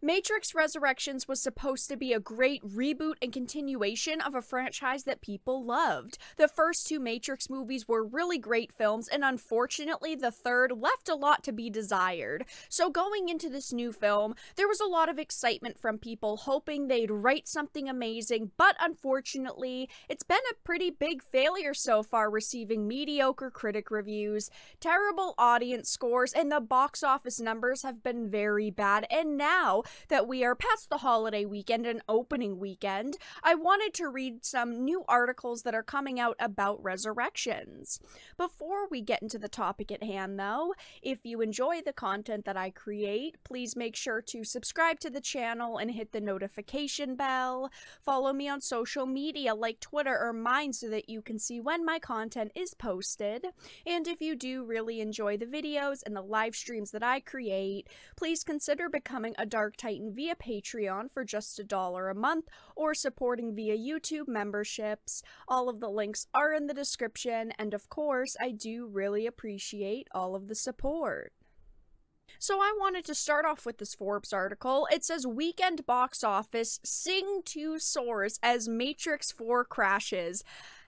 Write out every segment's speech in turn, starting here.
Matrix Resurrections was supposed to be a great reboot and continuation of a franchise that people loved. The first two Matrix movies were really great films, and unfortunately, the third left a lot to be desired. So, going into this new film, there was a lot of excitement from people hoping they'd write something amazing, but unfortunately, it's been a pretty big failure so far, receiving mediocre critic reviews, terrible audience scores, and the box office numbers have been very bad. And now that we are past the holiday weekend and opening weekend, I wanted to read some new articles that are coming out about Resurrections. Before we get into the topic at hand, though, if you enjoy the content that I create, please make sure to subscribe to the channel and hit the notification bell. Follow me on social media like Twitter or mine so that you can see when my content is posted. And if you do really enjoy the videos and the live streams that I create, please consider becoming a Dark Titan via Patreon for just $1 a month, or supporting via YouTube memberships. All of the links are in the description, and of course, I do really appreciate all of the support. So I wanted to start off with this Forbes article. It says, weekend box office, Sing 2 soars as Matrix 4 crashes.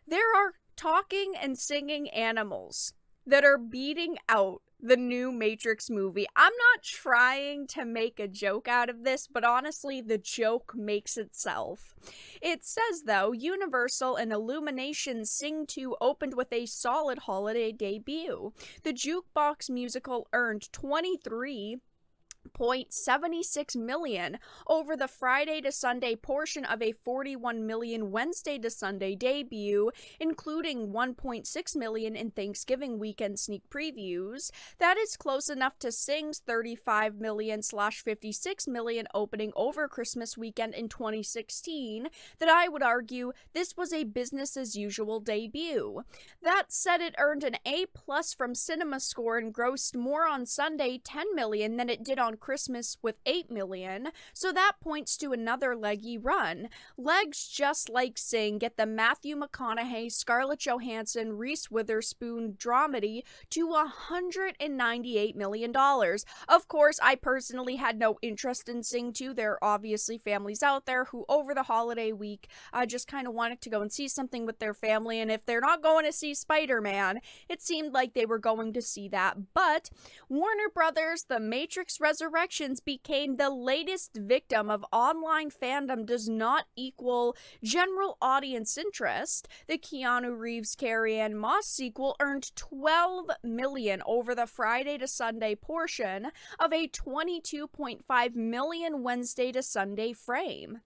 There are talking and singing animals that are beating out the new Matrix movie. I'm not trying to make a joke out of this, but honestly, the joke makes itself. It says, though, Universal and Illumination Sing 2 opened with a solid holiday debut. The jukebox musical earned 23.76 million over the Friday to Sunday portion of a 41 million Wednesday to Sunday debut, including 1.6 million in Thanksgiving weekend sneak previews. That is close enough to Sing's 35 million/56 million opening over Christmas weekend in 2016 that I would argue this was a business as usual debut. That said, it earned an A+ from CinemaScore and grossed more on Sunday 10 million than it did on Christmas with 8 million, so that points to another leggy run. Legs just like Sing get the Matthew McConaughey, Scarlett Johansson, Reese Witherspoon dramedy to $198 million. Of course, I personally had no interest in Sing 2. There are obviously families out there who over the holiday week just kind of wanted to go and see something with their family, and if they're not going to see Spider-Man, it seemed like they were going to see that. But Warner Brothers, The Matrix Resurrections became the latest victim of online fandom does not equal general audience interest. The Keanu Reeves Carrie-Anne Moss sequel earned 12 million over the Friday to Sunday portion of a 22.5 million Wednesday to Sunday frame.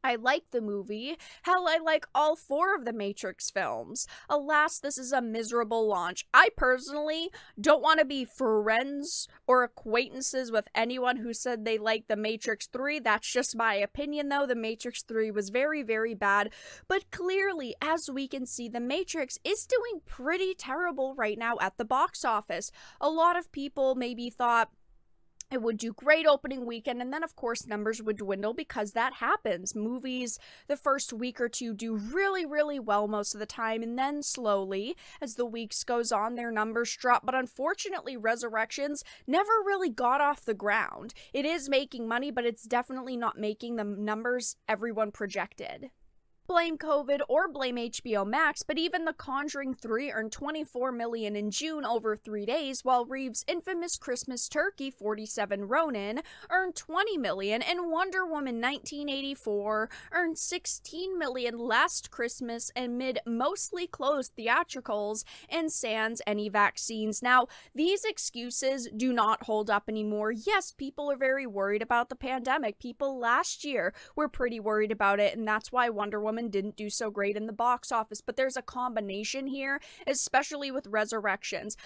I like the movie. Hell, I like all 4 of the Matrix films. Alas, this is a miserable launch. I personally don't want to be friends or acquaintances with anyone who said they liked The Matrix 3. That's just my opinion, though. The Matrix 3 was very, very bad. But clearly, as we can see, The Matrix is doing pretty terrible right now at the box office. A lot of people maybe thought it would do great opening weekend, and then of course numbers would dwindle because that happens. Movies the first week or two do really, really well most of the time, and then slowly, as the weeks goes on, their numbers drop. But unfortunately, Resurrections never really got off the ground. It is making money, but it's definitely not making the numbers everyone projected. Blame COVID or blame HBO Max, but even The Conjuring 3 earned 24 million in June over 3 days, while Reeves' infamous Christmas turkey 47 Ronin earned 20 million, and Wonder Woman 1984 earned 16 million last Christmas amid mostly closed theatricals and sans any vaccines. Now, these excuses do not hold up anymore. Yes, people are very worried about the pandemic. People last year were pretty worried about it, and that's why Wonder Woman didn't do so great in the box office. But there's a combination here, especially with Resurrections.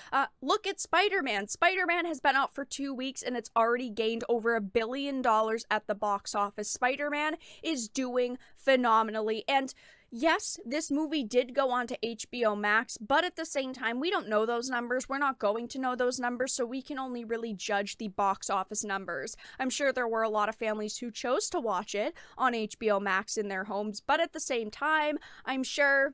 Look at Spider-Man. Spider-Man has been out for 2 weeks and it's already gained over $1 billion at the box office. Spider-Man is doing phenomenally. And yes, this movie did go on to HBO Max, but at the same time, we don't know those numbers. We're not going to know those numbers, so we can only really judge the box office numbers. I'm sure there were a lot of families who chose to watch it on HBO Max in their homes, but at the same time, I'm sure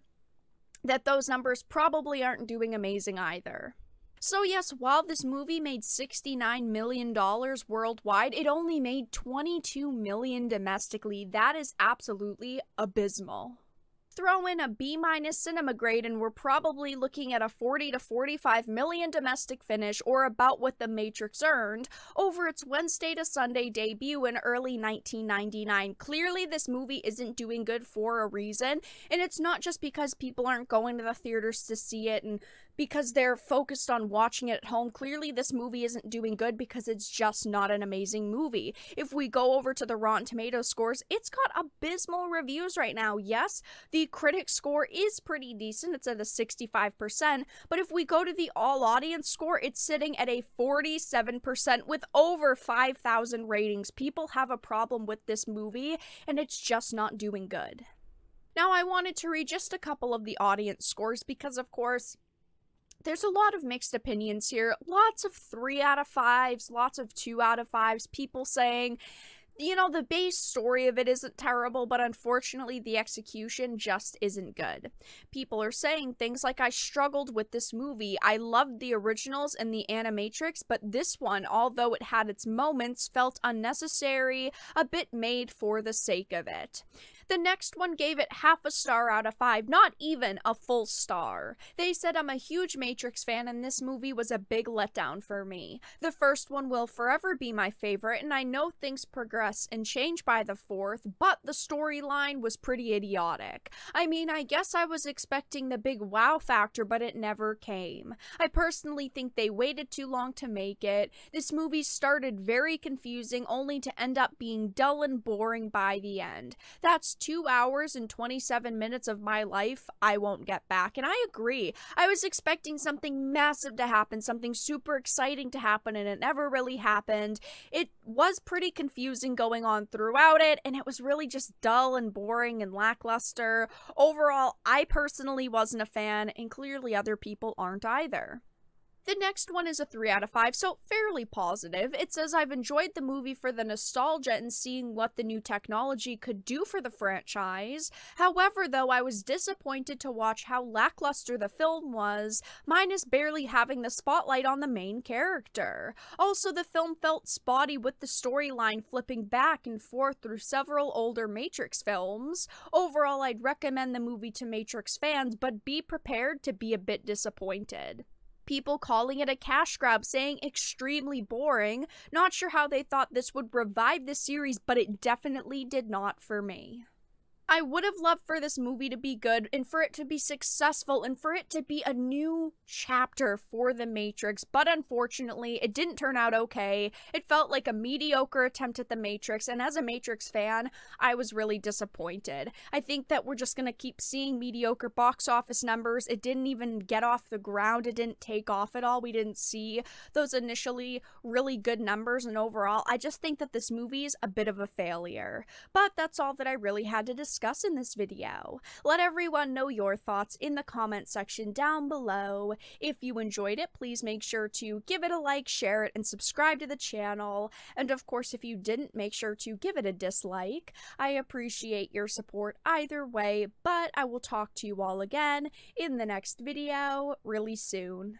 that those numbers probably aren't doing amazing either. So yes, while this movie made $69 million worldwide, it only made $22 million domestically. That is absolutely abysmal. Throw in a B minus cinema grade and we're probably looking at a 40 to 45 million domestic finish, or about what The Matrix earned over its Wednesday to Sunday debut in early 1999. Clearly this movie isn't doing good for a reason, and it's not just because people aren't going to the theaters to see it and because they're focused on watching it at home. Clearly this movie isn't doing good because it's just not an amazing movie. If we go over to the Rotten Tomatoes scores, it's got abysmal reviews right now. Yes, the critic score is pretty decent, it's at a 65%, but if we go to the all audience score, it's sitting at a 47% with over 5,000 ratings. People have a problem with this movie, and it's just not doing good. Now, I wanted to read just a couple of the audience scores because, of course, there's a lot of mixed opinions here. Lots of 3 out of 5s, lots of 2 out of 5s, people saying, you know, the base story of it isn't terrible, but unfortunately the execution just isn't good. People are saying things like, I struggled with this movie. I loved the originals and the Animatrix, but this one, although it had its moments, felt unnecessary, a bit made for the sake of it. The next one gave it half a star out of 5, not even a full star. They said, I'm a huge Matrix fan and this movie was a big letdown for me. The first one will forever be my favorite, and I know things progress and change by the fourth, but the storyline was pretty idiotic. I mean, I guess I was expecting the big wow factor, but it never came. I personally think they waited too long to make it. This movie started very confusing, only to end up being dull and boring by the end. That's 2 hours and 27 minutes of my life I won't get back. And I agree. I was expecting something massive to happen, something super exciting to happen, and it never really happened. It was pretty confusing going on throughout it, and it was really just dull and boring and lackluster. Overall, I personally wasn't a fan, and clearly other people aren't either. The next one is a 3 out of 5, so fairly positive. It says, I've enjoyed the movie for the nostalgia and seeing what the new technology could do for the franchise. However, though, I was disappointed to watch how lackluster the film was, minus barely having the spotlight on the main character. Also, the film felt spotty with the storyline flipping back and forth through several older Matrix films. Overall, I'd recommend the movie to Matrix fans, but be prepared to be a bit disappointed. People calling it a cash grab, saying extremely boring. Not sure how they thought this would revive the series, but it definitely did not for me. I would have loved for this movie to be good and for it to be successful and for it to be a new chapter for The Matrix, but unfortunately, it didn't turn out okay. It felt like a mediocre attempt at The Matrix, and as a Matrix fan, I was really disappointed. I think that we're just gonna keep seeing mediocre box office numbers. It didn't even get off the ground. It didn't take off at all. We didn't see those initially really good numbers, and overall, I just think that this movie is a bit of a failure. But that's all that I really had to discuss in this video. Let everyone know your thoughts in the comment section down below. If you enjoyed it, please make sure to give it a like, share it, and subscribe to the channel. And of course, if you didn't, make sure to give it a dislike. I appreciate your support either way, but I will talk to you all again in the next video really soon.